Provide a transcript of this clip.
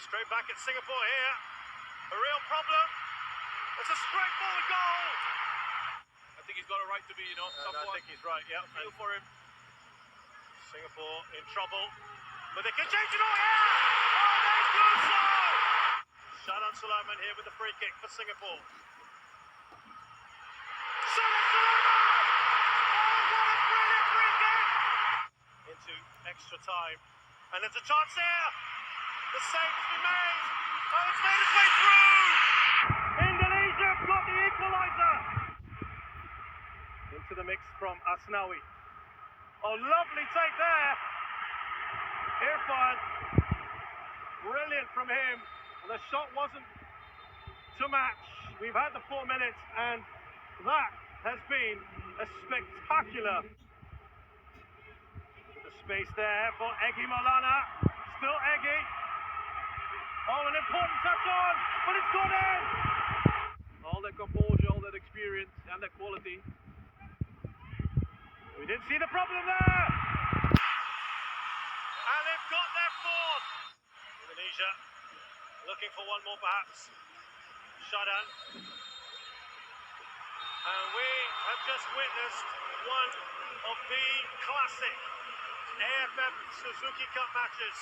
Straight back at Singapore here. A real problem. It's a straightforward goal. I think he's got a right to be, I think he's right, yeah. Feel for him. Singapore in trouble. But they can change it all, yeah! Oh, they do so! Shahlan Sulaiman here with the free kick for Singapore. Shahlan Sulaiman! Oh, what a brilliant free kick! Into extra time. And there's a chance here. The save has been made. Oh, it's made its way through! Indonesia have got the equaliser! Into the mix from Asnawi. Oh, lovely take there. Irfan. Brilliant from him. The shot wasn't to match. We've had the 4 minutes, and that has been a spectacular. The space there for Egy Maulana. Still Egy. Oh, an important touch on, but it's gone in. All that composure, all that experience, and that quality. We didn't see the problem there. And they've got their fourth. Indonesia looking for one more perhaps. Shahlan. And we have just witnessed one of the classic AFF Suzuki Cup matches.